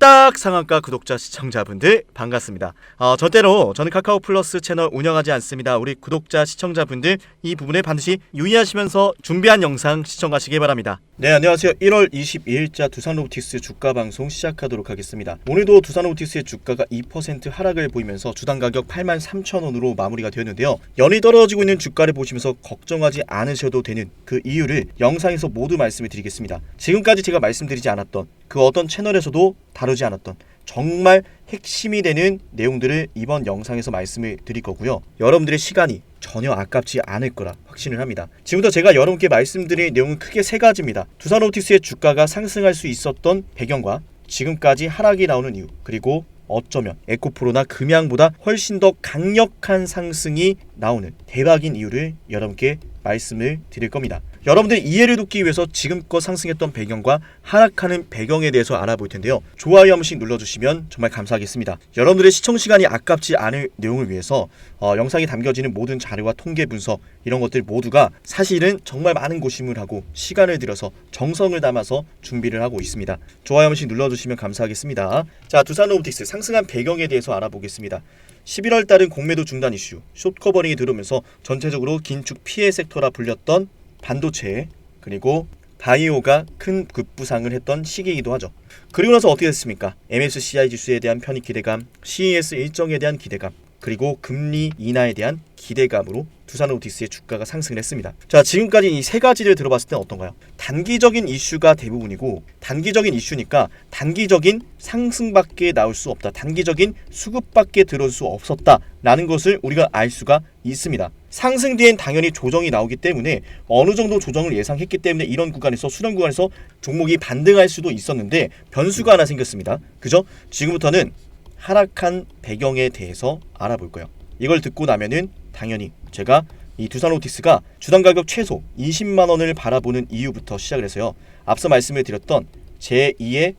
뚝딱 상한가 구독자 시청자분들 반갑습니다. 절대로 저는 카카오 플러스 채널 운영하지 않습니다. 우리 구독자 시청자분들 이 부분에 반드시 유의하시면서 준비한 영상 시청하시기 바랍니다. 네, 안녕하세요. 1월 22일자 두산로보틱스 주가 방송 시작하도록 하겠습니다. 오늘도 두산로보틱스의 주가가 2% 하락을 보이면서 주당 가격 83,000원으로 마무리가 되었는데요. 연이 떨어지고 있는 주가를 보시면서 걱정하지 않으셔도 되는 그 이유를 영상에서 모두 말씀을 드리겠습니다. 지금까지 제가 말씀드리지 않았던 그 어떤 채널에서도 다루지 않았던 정말 핵심이 되는 내용들을 이번 영상에서 말씀을 드릴 거고요. 여러분들의 시간이 전혀 아깝지 않을 거라 확신을 합니다. 지금부터 제가 여러분께 말씀드릴 내용은 크게 세 가지입니다. 두산로보틱스의 주가가 상승할 수 있었던 배경과 지금까지 하락이 나오는 이유, 그리고 어쩌면 에코프로나 금양보다 훨씬 더 강력한 상승이 나오는 대박인 이유를 여러분께 말씀을 드릴 겁니다. 여러분들의 이해를 돕기 위해서 지금껏 상승했던 배경과 하락하는 배경에 대해서 알아볼 텐데요. 좋아요 한 번씩 눌러주시면 정말 감사하겠습니다. 여러분들의 시청 시간이 아깝지 않을 내용을 위해서 영상에 담겨지는 모든 자료와 통계 분석 이런 것들 모두가 사실은 정말 많은 고심을 하고 시간을 들여서 정성을 담아서 준비를 하고 있습니다. 좋아요 한 번씩 눌러주시면 감사하겠습니다. 자, 두산로보틱스 상승한 배경에 대해서 알아보겠습니다. 11월 달은 공매도 중단 이슈, 숏커버링이 들어오면서 전체적으로 긴축 피해 섹터라 불렸던 반도체 그리고 바이오가 큰 급부상을 했던 시기이기도 하죠. 그리고 나서 어떻게 됐습니까? MSCI 지수에 대한 편입 기대감, CES 일정에 대한 기대감, 그리고 금리 인하에 대한 기대감으로 두산로보틱스의 주가가 상승을 했습니다. 자, 지금까지 이 세 가지를 들어봤을 때 어떤가요? 단기적인 이슈가 대부분이고 단기적인 이슈니까 단기적인 상승밖에 나올 수 없다. 단기적인 수급밖에 들어올 수 없었다 라는 것을 우리가 알 수가 있습니다. 상승 뒤엔 당연히 조정이 나오기 때문에 어느 정도 조정을 예상했기 때문에 이런 구간에서 수렴 구간에서 종목이 반등할 수도 있었는데 변수가 하나 생겼습니다. 그죠? 지금부터는 하락한 배경에 대해서 알아볼 거예요. 이걸 듣고 나면은 당연히 제가 이 두산로보틱스가 주당 가격 최소 20만원을 바라보는 이유부터 시작을 해서요. 앞서 말씀을 드렸던 제2의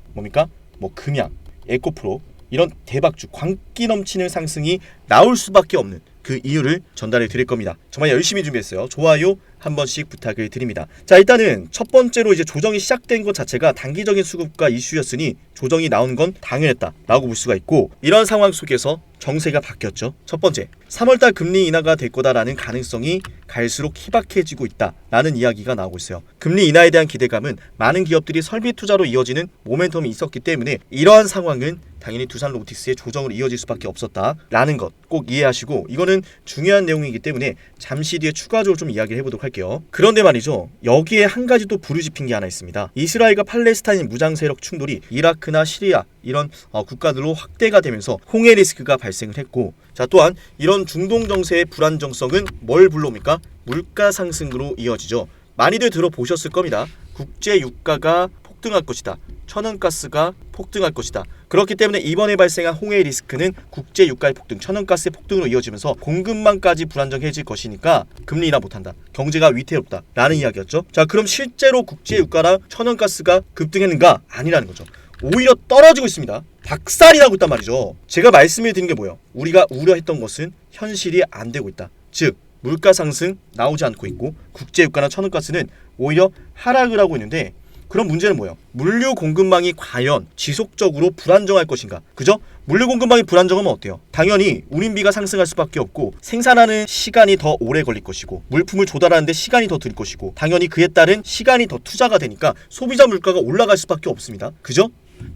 금양, 에코프로 이런 대박주, 광기 넘치는 상승이 나올 수밖에 없는 그 이유를 전달해 드릴 겁니다. 정말 열심히 준비했어요. 좋아요 한 번씩 부탁을 드립니다. 자, 일단은 첫 번째로 이제 조정이 시작된 것 자체가 단기적인 수급과 이슈였으니 조정이 나오는 건 당연했다라고 볼 수가 있고, 이런 상황 속에서 정세가 바뀌었죠. 첫 번째, 3월달 금리 인하가 될 거다라는 가능성이 갈수록 희박해지고 있다라는 이야기가 나오고 있어요. 금리 인하에 대한 기대감은 많은 기업들이 설비 투자로 이어지는 모멘텀이 있었기 때문에 이러한 상황은 당연히 두산로보틱스의 조정으로 이어질 수밖에 없었다라는 것 꼭 이해하시고, 이거는 중요한 내용이기 때문에 잠시 뒤에 추가적으로 좀 이야기를 해보도록 할게요. 그런데 말이죠, 여기에 한 가지 또 부르짖힌 게 하나 있습니다. 이스라엘과 팔레스타인 무장 세력 충돌이 이라크나 시리아 이런 국가들로 확대가 되면서 홍해 리스크가 발생을 했고, 자, 또한 이런 중동 정세의 불안정성은 뭘 불러옵니까? 물가 상승으로 이어지죠. 많이들 들어보셨을 겁니다. 국제 유가가 폭등할 것이다. 천연가스가 폭등할 것이다. 그렇기 때문에 이번에 발생한 홍해 리스크는 국제 유가의 폭등, 천연가스의 폭등으로 이어지면서 공급망까지 불안정해질 것이니까 금리 인하 못한다. 경제가 위태롭다. 라는 이야기였죠. 자, 그럼 실제로 국제 유가랑 천연가스가 급등했는가? 아니라는 거죠. 오히려 떨어지고 있습니다. 박살이 나고 있단 말이죠. 제가 말씀을 드린 게 뭐예요? 우리가 우려했던 것은 현실이 안 되고 있다. 즉, 물가 상승 나오지 않고 있고 국제 유가나 천연가스는 오히려 하락을 하고 있는데, 그럼 문제는 뭐예요? 물류 공급망이 과연 지속적으로 불안정할 것인가? 그죠? 물류 공급망이 불안정하면 어때요? 당연히 운임비가 상승할 수밖에 없고 생산하는 시간이 더 오래 걸릴 것이고 물품을 조달하는데 시간이 더 들 것이고 당연히 그에 따른 시간이 더 투자가 되니까 소비자 물가가 올라갈 수밖에 없습니다. 그죠?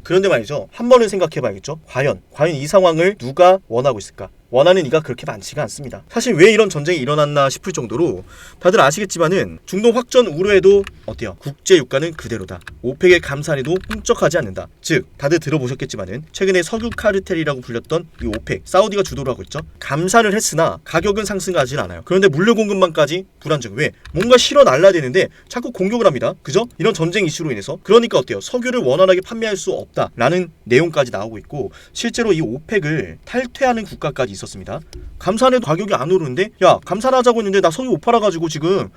그런데 말이죠, 한 번은 생각해 봐야겠죠. 과연 이 상황을 누가 원하고 있을까? 원하는 이가 그렇게 많지가 않습니다. 사실 왜 이런 전쟁이 일어났나 싶을 정도로 다들 아시겠지만은 중동 확전 우려에도 어때요? 국제 유가는 그대로다. 오펙의 감산에도 훔쩍하지 않는다. 즉, 다들 들어보셨겠지만은 최근에 석유 카르텔이라고 불렸던 이 오펙, 사우디가 주도를 하고 있죠. 감산을 했으나 가격은 상승하지 않아요. 그런데 물류 공급망까지 불안정. 왜? 뭔가 실어 날라야 되는데 자꾸 공격을 합니다. 그죠? 이런 전쟁 이슈로 인해서. 그러니까 어때요? 석유를 원활하게 판매할 수 없다라는 내용까지 나오고 있고, 실제로 이 오펙을 탈퇴하는 국가까지 있었습니다. 감산해도 가격이 안 오르는데, 야, 감산하자고 했는데 나 석유 못 팔아가지고 지금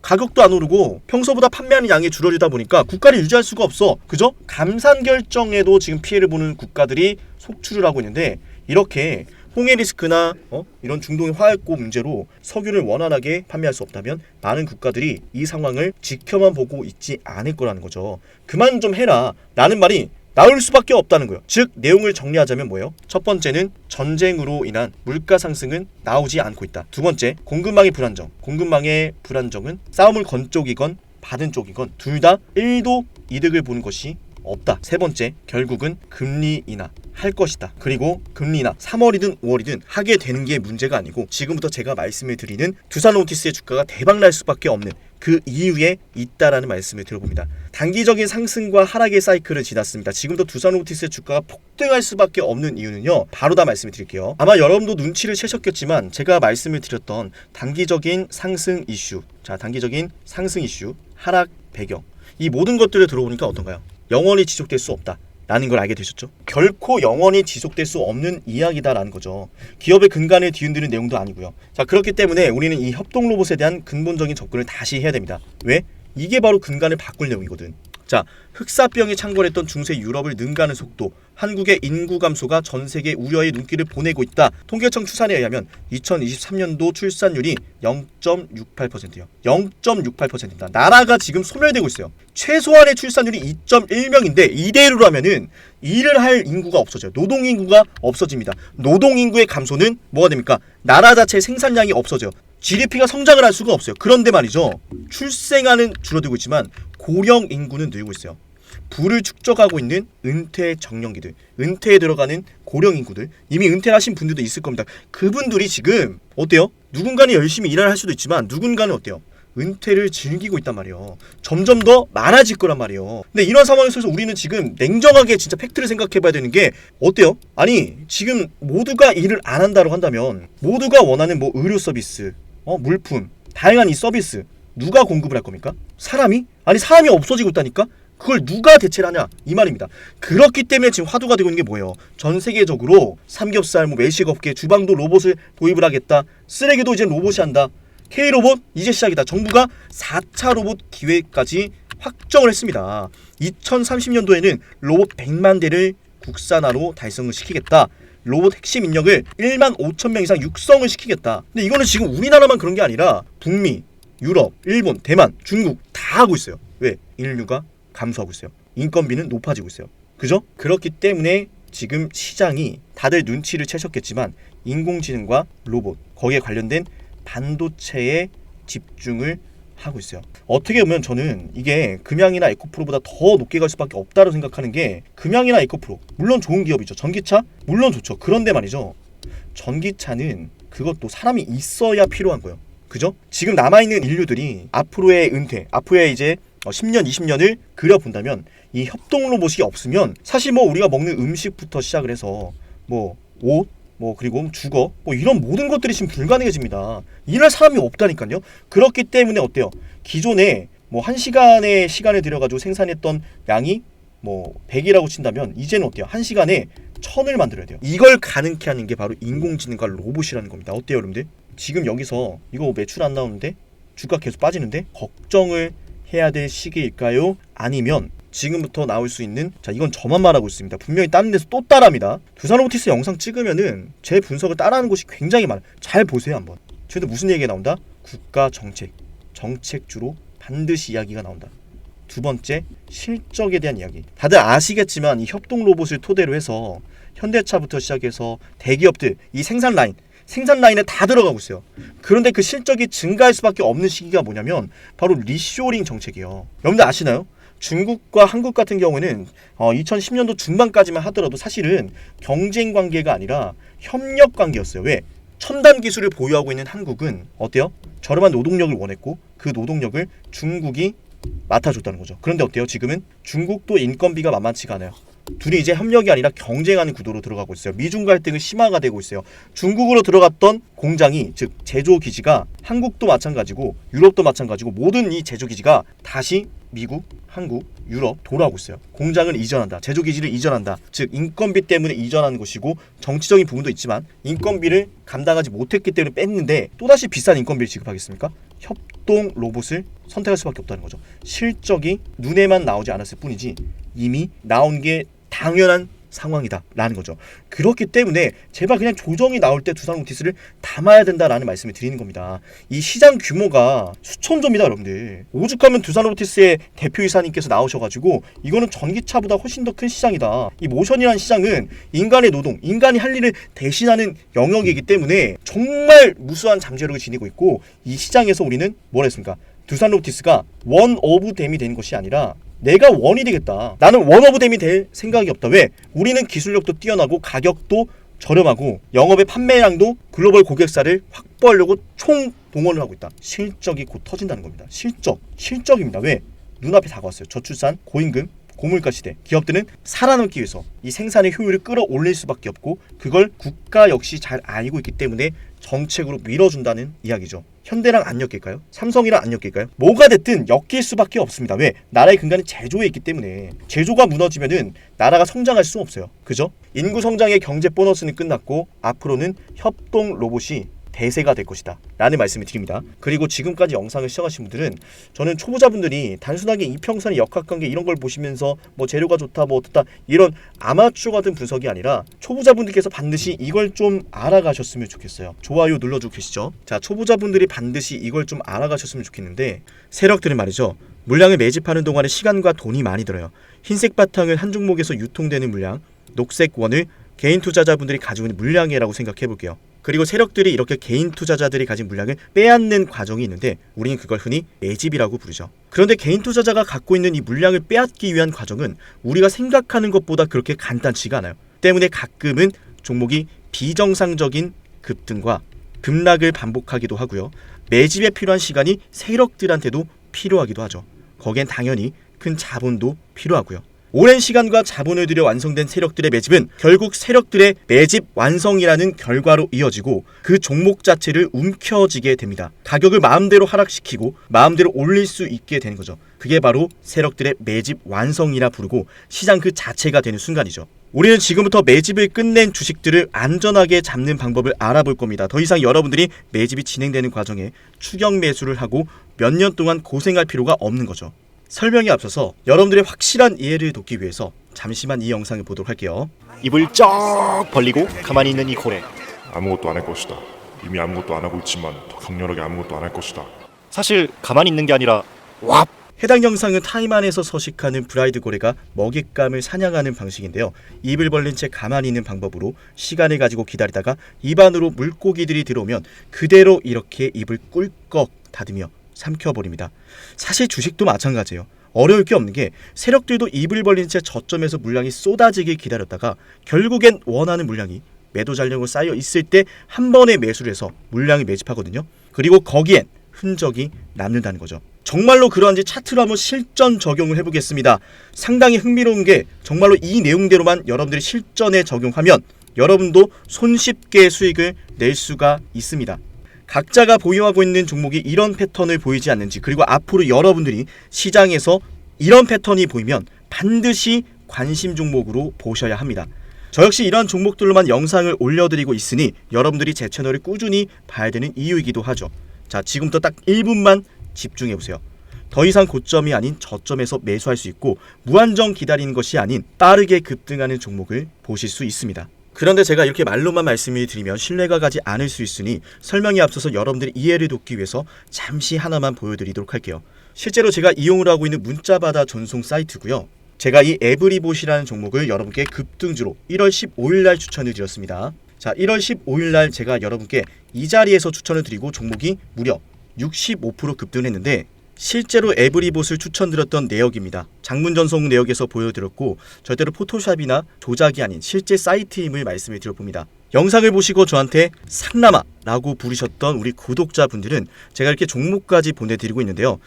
가격도 안 오르고 평소보다 판매하는 양이 줄어들다 보니까 국가를 유지할 수가 없어. 그죠? 감산 결정에도 지금 피해를 보는 국가들이 속출을 하고 있는데, 이렇게 홍해 리스크나 이런 중동의 화약고 문제로 석유를 원활하게 판매할 수 없다면 많은 국가들이 이 상황을 지켜만 보고 있지 않을 거라는 거죠. 그만 좀 해라 라는 말이 나올 수밖에 없다는 거예요. 즉 내용을 정리하자면 뭐예요? 첫 번째는 전쟁으로 인한 물가 상승은 나오지 않고 있다. 두 번째, 공급망의 불안정. 공급망의 불안정은 싸움을 건 쪽이건 받은 쪽이건 둘 다 1도 이득을 보는 것이 없다. 세 번째, 결국은 금리 인하 할 것이다. 그리고 금리 인하 3월이든 5월이든 하게 되는 게 문제가 아니고 지금부터 제가 말씀을 드리는 두산로보티스의 주가가 대박 날 수밖에 없는 그 이유에 있다라는 말씀을 들어봅니다. 단기적인 상승과 하락의 사이클을 지났습니다. 지금부터 두산로보티스의 주가가 폭등할 수밖에 없는 이유는요. 바로 다 말씀을 드릴게요. 아마 여러분도 눈치를 채셨겠지만 제가 말씀을 드렸던 단기적인 상승 이슈, 자 단기적인 상승 이슈, 하락 배경, 이 모든 것들을 들어보니까 어떤가요? 영원히 지속될 수 없다 라는 걸 알게 되셨죠? 결코 영원히 지속될 수 없는 이야기다라는 거죠. 기업의 근간을 뒤흔드는 내용도 아니고요. 자, 그렇기 때문에 우리는 이 협동 로봇에 대한 근본적인 접근을 다시 해야 됩니다. 왜? 이게 바로 근간을 바꿀 내용이거든. 자, 흑사병이 창궐했던 중세 유럽을 능가하는 속도, 한국의 인구 감소가 전 세계 우려의 눈길을 보내고 있다. 통계청 추산에 의하면 2023년도 출산율이 0.68%예요. 0.68%입니다. 나라가 지금 소멸되고 있어요. 최소한의 출산율이 2.1명인데 이대로라면은 일을 할 인구가 없어져요. 노동 인구가 없어집니다. 노동 인구의 감소는 뭐가 됩니까? 나라 자체의 생산량이 없어져요. GDP가 성장을 할 수가 없어요. 그런데 말이죠. 출생아는 줄어들고 있지만 고령 인구는 늘고 있어요. 부를 축적하고 있는 은퇴 정년기들, 은퇴에 들어가는 고령 인구들, 이미 은퇴를 하신 분들도 있을 겁니다. 그분들이 지금 어때요? 누군가는 열심히 일을 할 수도 있지만 누군가는 어때요? 은퇴를 즐기고 있단 말이에요. 점점 더 많아질 거란 말이에요. 근데 이런 상황에서 우리는 지금 냉정하게 진짜 팩트를 생각해봐야 되는 게 어때요? 아니 지금 모두가 일을 안 한다고 한다면 모두가 원하는 뭐 의료 서비스, 물품, 다양한 이 서비스 누가 공급을 할 겁니까? 사람이? 아니 사람이 없어지고 있다니까? 그걸 누가 대체를 하냐 이 말입니다. 그렇기 때문에 지금 화두가 되고 있는 게 뭐예요? 전 세계적으로 삼겹살, 외식업계, 주방도 로봇을 도입을 하겠다. 쓰레기도 이제 로봇이 한다. K로봇 이제 시작이다. 정부가 4차 로봇 기획까지 확정을 했습니다. 2030년도에는 로봇 100만 대를 국산화로 달성을 시키겠다. 로봇 핵심 인력을 1만 5천 명 이상 육성을 시키겠다. 근데 이거는 지금 우리나라만 그런 게 아니라 북미, 유럽, 일본, 대만, 중국 다 하고 있어요. 왜? 인류가 감소하고 있어요. 인건비는 높아지고 있어요. 그죠? 그렇기 때문에 지금 시장이 다들 눈치를 채셨겠지만 인공지능과 로봇, 거기에 관련된 반도체에 집중을 하고 있어요. 어떻게 보면 저는 이게 금양이나 에코프로보다 더 높게 갈 수밖에 없다고 생각하는 게 금양이나 에코프로 물론 좋은 기업이죠. 전기차 물론 좋죠. 그런데 말이죠. 전기차는 그것도 사람이 있어야 필요한 거예요. 그죠? 지금 남아있는 인류들이 앞으로의 은퇴, 앞으로의 이제 10년, 20년을 그려본다면 이 협동 로봇이 없으면 사실 우리가 먹는 음식부터 시작을 해서 옷, 그리고 주거, 이런 모든 것들이 지금 불가능해집니다. 일할 사람이 없다니까요. 그렇기 때문에 어때요? 기존에 1시간의 시간을 들여가지고 생산했던 양이 100이라고 친다면 이제는 어때요? 1시간에 1000을 만들어야 돼요. 이걸 가능케 하는 게 바로 인공지능과 로봇이라는 겁니다. 어때요, 여러분들? 지금 여기서 이거 매출 안 나오는데 주가 계속 빠지는데 걱정을 해야 될 시기일까요? 아니면 지금부터 나올 수 있는, 자 이건 저만 말하고 있습니다. 분명히 다른 데서 또 따라합니다. 두산로보티스 영상 찍으면은 제 분석을 따라하는 곳이 굉장히 많아요. 잘 보세요 한번. 지금 무슨 얘기가 나온다? 국가 정책, 정책주로 반드시 이야기가 나온다. 두 번째, 실적에 대한 이야기. 다들 아시겠지만 이 협동 로봇을 토대로 해서 현대차부터 시작해서 대기업들 이 생산 라인에 다 들어가고 있어요. 그런데 그 실적이 증가할 수밖에 없는 시기가 뭐냐면 바로 리쇼링 정책이에요. 여러분들 아시나요? 중국과 한국 같은 경우에는 2010년도 중반까지만 하더라도 사실은 경쟁 관계가 아니라 협력 관계였어요. 왜? 첨단 기술을 보유하고 있는 한국은 어때요? 저렴한 노동력을 원했고 그 노동력을 중국이 맡아줬다는 거죠. 그런데 어때요? 지금은 중국도 인건비가 만만치가 않아요. 둘이 이제 협력이 아니라 경쟁하는 구도로 들어가고 있어요. 미중 갈등은 심화가 되고 있어요. 중국으로 들어갔던 공장이, 즉 제조 기지가 한국도 마찬가지고 유럽도 마찬가지고 모든 이 제조 기지가 다시 미국, 한국, 유럽 돌아오고 있어요. 공장을 이전한다. 제조 기지를 이전한다. 즉 인건비 때문에 이전하는 것이고 정치적인 부분도 있지만 인건비를 감당하지 못했기 때문에 뺐는데 또다시 비싼 인건비를 지급하겠습니까? 협동 로봇을 선택할 수밖에 없다는 거죠. 실적이 눈에만 나오지 않았을 뿐이지 이미 나온 게 당연한 상황이다라는 거죠. 그렇기 때문에 제발 그냥 조정이 나올 때 두산 로티스를 담아야 된다라는 말씀을 드리는 겁니다. 이 시장 규모가 수천조입니다, 여러분들. 오죽하면 두산 로티스의 대표이사님께서 나오셔가지고 이거는 전기차보다 훨씬 더 큰 시장이다. 이 모션이라는 시장은 인간의 노동, 인간이 할 일을 대신하는 영역이기 때문에 정말 무수한 잠재력을 지니고 있고, 이 시장에서 우리는 뭘 했습니까? 두산 로티스가 원 오브 댐이 되는 것이 아니라 내가 원이 되겠다. 나는 원 오브 댐이 될 생각이 없다. 왜? 우리는 기술력도 뛰어나고 가격도 저렴하고 영업의 판매량도 글로벌 고객사를 확보하려고 총 동원을 하고 있다. 실적이 곧 터진다는 겁니다. 실적입니다. 왜? 눈앞에 다가왔어요. 저출산, 고임금, 고물가 시대. 기업들은 살아남기 위해서 이 생산의 효율을 끌어올릴 수밖에 없고, 그걸 국가 역시 잘 알고 있기 때문에 정책으로 밀어준다는 이야기죠. 현대랑 안 엮일까요? 삼성이랑 안 엮일까요? 뭐가 됐든 엮일 수밖에 없습니다. 왜? 나라의 근간이 제조에 있기 때문에. 제조가 무너지면은 나라가 성장할 수 없어요. 그죠? 인구 성장의 경제 보너스는 끝났고 앞으로는 협동 로봇이 대세가 될 것이다 라는 말씀을 드립니다. 그리고 지금까지 영상을 시청하신 분들은, 저는 초보자분들이 단순하게 이평선의 역학관계 이런 걸 보시면서 뭐 재료가 좋다 뭐 어떻다 이런 아마추어 같은 분석이 아니라 초보자분들께서 반드시 이걸 좀 알아가셨으면 좋겠어요. 좋아요 눌러주고 계시죠? 자, 초보자분들이 반드시 이걸 좀 알아가셨으면 좋겠는데, 세력들은 말이죠, 물량을 매집하는 동안에 시간과 돈이 많이 들어요. 흰색 바탕을 한 종목에서 유통되는 물량, 녹색 원을 개인 투자자분들이 가지고 있는 물량이라고 생각해 볼게요. 그리고 세력들이 이렇게 개인 투자자들이 가진 물량을 빼앗는 과정이 있는데, 우리는 그걸 흔히 매집이라고 부르죠. 그런데 개인 투자자가 갖고 있는 이 물량을 빼앗기 위한 과정은 우리가 생각하는 것보다 그렇게 간단치가 않아요. 때문에 가끔은 종목이 비정상적인 급등과 급락을 반복하기도 하고요. 매집에 필요한 시간이 세력들한테도 필요하기도 하죠. 거기엔 당연히 큰 자본도 필요하고요. 오랜 시간과 자본을 들여 완성된 세력들의 매집은 결국 세력들의 매집 완성이라는 결과로 이어지고, 그 종목 자체를 움켜쥐게 됩니다. 가격을 마음대로 하락시키고 마음대로 올릴 수 있게 되는 거죠. 그게 바로 세력들의 매집 완성이라 부르고, 시장 그 자체가 되는 순간이죠. 우리는 지금부터 매집을 끝낸 주식들을 안전하게 잡는 방법을 알아볼 겁니다. 더 이상 여러분들이 매집이 진행되는 과정에 추격 매수를 하고 몇 년 동안 고생할 필요가 없는 거죠. 설명에 앞서서 여러분들의 확실한 이해를 돕기 위해서 잠시만 이 영상을 보도록 할게요. 입을 쩍 벌리고 가만히 있는 이 고래. 아무것도 안 할 것이다. 이미 아무것도 안 하고 있지만 더 강렬하게 아무것도 안 할 것이다. 사실 가만히 있는 게 아니라 왑! 해당 영상은 타임 안에서 서식하는 브라이드 고래가 먹잇감을 사냥하는 방식인데요. 입을 벌린 채 가만히 있는 방법으로 시간을 가지고 기다리다가 입 안으로 물고기들이 들어오면 그대로 이렇게 입을 꿀꺽 닫으며 삼켜버립니다. 사실 주식도 마찬가지예요. 어려울 게 없는 게, 세력들도 입을 벌린 채 저점에서 물량이 쏟아지길 기다렸다가 결국엔 원하는 물량이 매도 잔량으로 쌓여 있을 때 한 번에 매수를 해서 물량을 매집하거든요. 그리고 거기엔 흔적이 남는다는 거죠. 정말로 그러한지 차트로 한번 실전 적용을 해보겠습니다. 상당히 흥미로운 게, 정말로 이 내용대로만 여러분들이 실전에 적용하면 여러분도 손쉽게 수익을 낼 수가 있습니다. 각자가 보유하고 있는 종목이 이런 패턴을 보이지 않는지, 그리고 앞으로 여러분들이 시장에서 이런 패턴이 보이면 반드시 관심 종목으로 보셔야 합니다. 저 역시 이러한 종목들로만 영상을 올려드리고 있으니 여러분들이 제 채널을 꾸준히 봐야 되는 이유이기도 하죠. 자, 지금부터 딱 1분만 집중해보세요. 더 이상 고점이 아닌 저점에서 매수할 수 있고, 무한정 기다리는 것이 아닌 빠르게 급등하는 종목을 보실 수 있습니다. 그런데 제가 이렇게 말로만 말씀을 드리면 신뢰가 가지 않을 수 있으니, 설명에 앞서서 여러분들의 이해를 돕기 위해서 잠시 하나만 보여드리도록 할게요. 실제로 제가 이용을 하고 있는 문자받아 전송 사이트고요. 제가 이 에브리봇이라는 종목을 여러분께 급등주로 1월 15일날 추천을 드렸습니다. 자, 1월 15일날 제가 여러분께 이 자리에서 추천을 드리고 종목이 무려 65% 급등을 했는데, 실제로 에브리봇을 추천드렸던 내역입니다. 장문전송 내역에서 보여드렸고, 절대로 포토샵이나 조작이 아닌 실제 사이트임을 말씀을 드려봅니다. 영상을 보시고 저한테 상남아라고 부르셨던 우리 구독자분들은 제가 이렇게 종목까지 보내드리고 있는데요.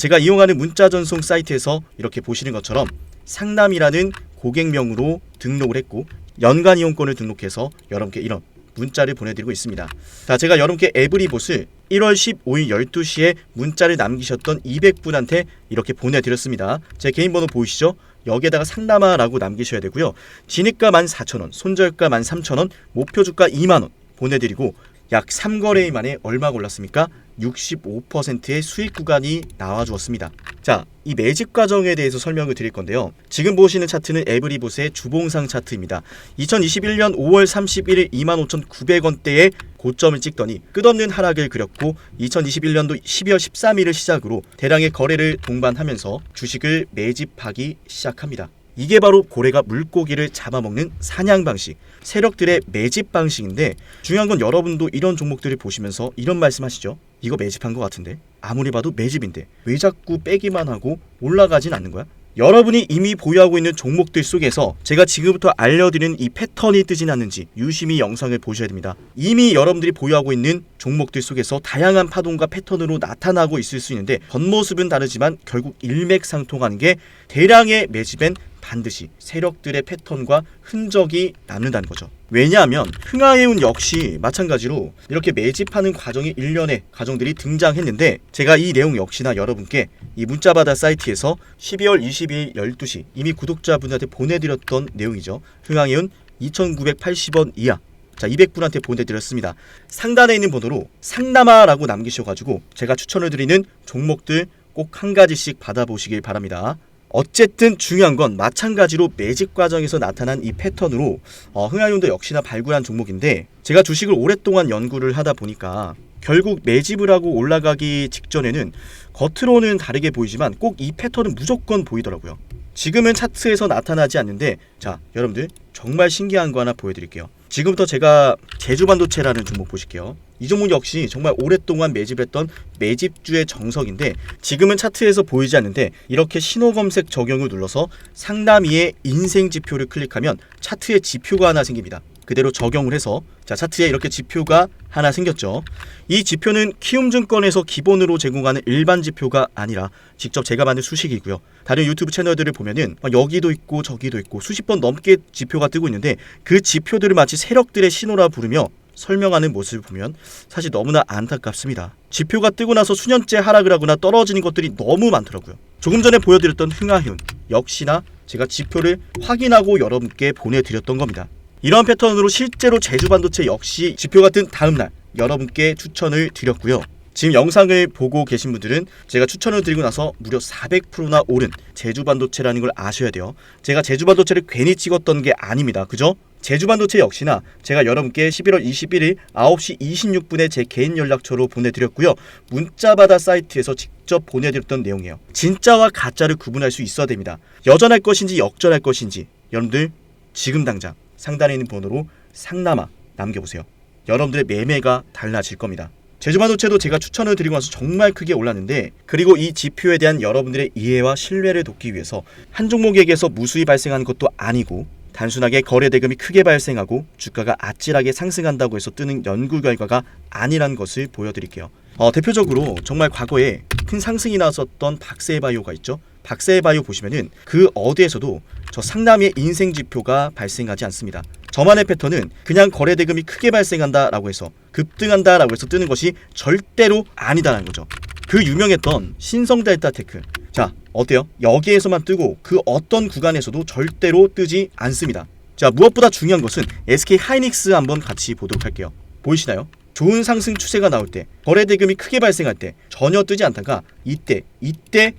제가 이용하는 문자전송 사이트에서 이렇게 보시는 것처럼 상남이라는 고객명으로 등록을 했고, 연간 이용권을 등록해서 여러분께 이런 문자를 보내드리고 있습니다. 자, 제가 여러분께 에브리봇을 1월 15일 12시에 문자를 남기셨던 200분한테 이렇게 보내드렸습니다. 제 개인 번호 보이시죠? 여기에다가 상남아라고 남기셔야 되고요. 진입가 14,000원, 손절가 13,000원, 목표주가 2만원 보내드리고, 약 3거래일 만에 얼마가 올랐습니까? 65%의 수익 구간이 나와주었습니다. 자, 이 매집 과정에 대해서 설명을 드릴 건데요. 지금 보시는 차트는 에브리봇의 주봉상 차트입니다. 2021년 5월 31일 25,900원대에 고점을 찍더니 끝없는 하락을 그렸고 2021년도 12월 13일을 시작으로 대량의 거래를 동반하면서 주식을 매집하기 시작합니다. 이게 바로 고래가 물고기를 잡아먹는 사냥 방식, 세력들의 매집 방식인데 중요한 건 여러분도 이런 종목들을 보시면서 이런 말씀하시죠. 이거 매집한 것 같은데? 아무리 봐도 매집인데 왜 자꾸 빼기만 하고 올라가진 않는 거야? 여러분이 이미 보유하고 있는 종목들 속에서 제가 지금부터 알려드리는 이 패턴이 뜨진 않는지 유심히 영상을 보셔야 됩니다. 이미 여러분들이 보유하고 있는 종목들 속에서 다양한 파동과 패턴으로 나타나고 있을 수 있는데 겉모습은 다르지만 결국 일맥상통하는 게 대량의 매집엔 반드시 세력들의 패턴과 흔적이 남는다는 거죠. 왜냐하면 흥하해운 역시 마찬가지로 이렇게 매집하는 과정이 일련의 과정들이 등장했는데 제가 이 내용 역시나 여러분께 이 문자바다 사이트에서 12월 22일 12시 이미 구독자분들한테 보내드렸던 내용이죠. 흥하해운 2,980원 이하, 자 200분한테 보내드렸습니다. 상단에 있는 번호로 상남아라고 남기셔가지고 제가 추천을 드리는 종목들 꼭 한 가지씩 받아보시길 바랍니다. 어쨌든 중요한 건 마찬가지로 매집 과정에서 나타난 이 패턴으로 흥하해운도 역시나 발굴한 종목인데 제가 주식을 오랫동안 연구를 하다 보니까 결국 매집을 하고 올라가기 직전에는 겉으로는 다르게 보이지만 꼭 이 패턴은 무조건 보이더라고요. 지금은 차트에서 나타나지 않는데 자 여러분들 정말 신기한 거 하나 보여드릴게요. 지금부터 제가 제주반도체라는 종목 보실게요. 이 종목 역시 정말 오랫동안 매집했던 매집주의 정석인데 지금은 차트에서 보이지 않는데 이렇게 신호검색 적용을 눌러서 상단위의 인생지표를 클릭하면 차트에 지표가 하나 생깁니다. 그대로 적용을 해서 자 차트에 이렇게 지표가 하나 생겼죠. 이 지표는 키움증권에서 기본으로 제공하는 일반 지표가 아니라 직접 제가 만든 수식이고요. 다른 유튜브 채널들을 보면은 여기도 있고 저기도 있고 수십 번 넘게 지표가 뜨고 있는데 그 지표들을 마치 세력들의 신호라 부르며 설명하는 모습을 보면 사실 너무나 안타깝습니다. 지표가 뜨고 나서 수년째 하락을 하거나 떨어지는 것들이 너무 많더라고요. 조금 전에 보여드렸던 흥하해운 역시나 제가 지표를 확인하고 여러분께 보내드렸던 겁니다. 이런 패턴으로 실제로 제주반도체 역시 지표가 뜬 다음날 여러분께 추천을 드렸고요. 지금 영상을 보고 계신 분들은 제가 추천을 드리고 나서 무려 400%나 오른 제주반도체라는 걸 아셔야 돼요. 제가 제주반도체를 괜히 찍었던 게 아닙니다. 그죠? 제주반도체 역시나 제가 여러분께 11월 21일 9시 26분에 제 개인 연락처로 보내드렸고요. 문자바다 사이트에서 직접 보내드렸던 내용이에요. 진짜와 가짜를 구분할 수 있어야 됩니다. 여전할 것인지 역전할 것인지 여러분들 지금 당장 상단에 있는 번호로 상남아 남겨보세요. 여러분들의 매매가 달라질 겁니다. 제주반도체도 제가 추천을 드리고 나서 정말 크게 올랐는데 그리고 이 지표에 대한 여러분들의 이해와 신뢰를 돕기 위해서 한 종목에게서 무수히 발생하는 것도 아니고 단순하게 거래 대금이 크게 발생하고 주가가 아찔하게 상승한다고 해서 뜨는 연구 결과가 아니란 것을 보여드릴게요. 대표적으로 정말 과거에 큰 상승이 나왔었던 박세바이오가 있죠. 박세바이오 보시면은 그 어디에서도 저 상남의 인생 지표가 발생하지 않습니다. 저만의 패턴은 그냥 거래 대금이 크게 발생한다라고 해서 급등한다라고 해서 뜨는 것이 절대로 아니다라는 거죠. 그 유명했던 신성델타테크, 자 어때요? 여기에서만 뜨고 그 어떤 구간에서도 절대로 뜨지 않습니다. 자 무엇보다 중요한 것은 SK 하이닉스 한번 같이 보도록 할게요. 보이시나요? 좋은 상승 추세가 나올 때, 거래 대금이 크게 발생할 때 전혀 뜨지 않다가 이때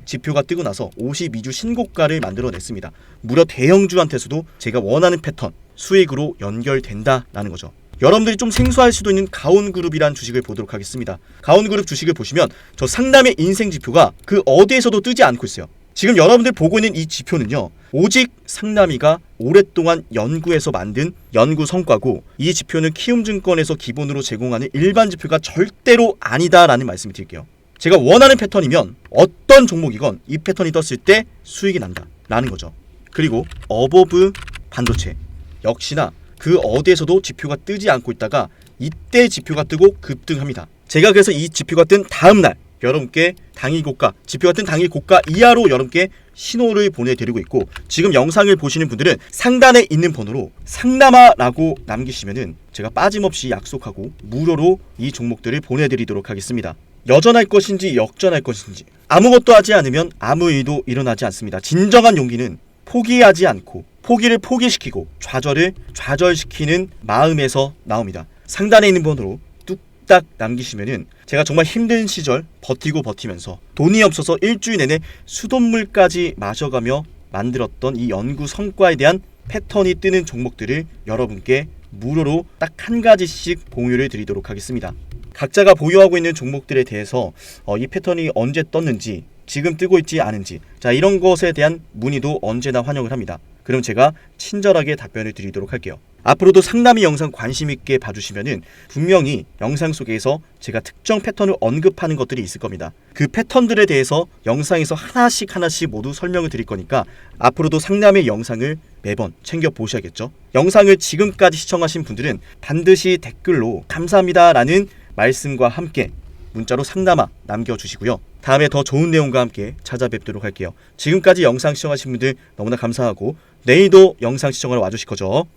지표가 뜨고 나서 52주 신고가를 만들어냈습니다. 무려 대형주한테서도 제가 원하는 패턴, 수익으로 연결된다라는 거죠. 여러분들이 좀 생소할 수도 있는 가온그룹이란 주식을 보도록 하겠습니다. 가온그룹 주식을 보시면 저 상담의 인생 지표가 그 어디에서도 뜨지 않고 있어요. 지금 여러분들 보고 있는 이 지표는요, 오직 상남이가 오랫동안 연구해서 만든 연구 성과고 이 지표는 키움증권에서 기본으로 제공하는 일반 지표가 절대로 아니다라는 말씀을 드릴게요. 제가 원하는 패턴이면 어떤 종목이건 이 패턴이 떴을 때 수익이 난다라는 거죠. 그리고 어버브 반도체 역시나 그 어디에서도 지표가 뜨지 않고 있다가 이때 지표가 뜨고 급등합니다. 제가 그래서 이 지표가 뜬 다음날 여러분께 당일 고가, 지표가 뜬 당일 고가 이하로 여러분께 신호를 보내드리고 있고 지금 영상을 보시는 분들은 상단에 있는 번호로 상남아라고 남기시면은 제가 빠짐없이 약속하고 무료로 이 종목들을 보내드리도록 하겠습니다. 여전할 것인지 역전할 것인지 아무것도 하지 않으면 아무 일도 일어나지 않습니다. 진정한 용기는 포기하지 않고 포기를 포기시키고 좌절을 좌절시키는 마음에서 나옵니다. 상단에 있는 번호로 뚝 뚝딱 남기시면은 제가 정말 힘든 시절 버티면서 돈이 없어서 일주일 내내 수돗물까지 마셔가며 만들었던 이 연구 성과에 대한 패턴이 뜨는 종목들을 여러분께 무료로 딱 한 가지씩 공유를 드리도록 하겠습니다. 각자가 보유하고 있는 종목들에 대해서 이 패턴이 언제 떴는지, 지금 뜨고 있지 않은지, 자, 이런 것에 대한 문의도 언제나 환영을 합니다. 그럼 제가 친절하게 답변을 드리도록 할게요. 앞으로도 상담이 영상 관심 있게 봐주시면은 분명히 영상 속에서 제가 특정 패턴을 언급하는 것들이 있을 겁니다. 그 패턴들에 대해서 영상에서 하나씩 모두 설명을 드릴 거니까 앞으로도 상담의 영상을 매번 챙겨 보셔야겠죠. 영상을 지금까지 시청하신 분들은 반드시 댓글로 감사합니다라는 말씀과 함께 문자로 상담아 남겨주시고요. 다음에 더 좋은 내용과 함께 찾아뵙도록 할게요. 지금까지 영상 시청하신 분들 너무나 감사하고 내일도 영상 시청하러 와주실 거죠.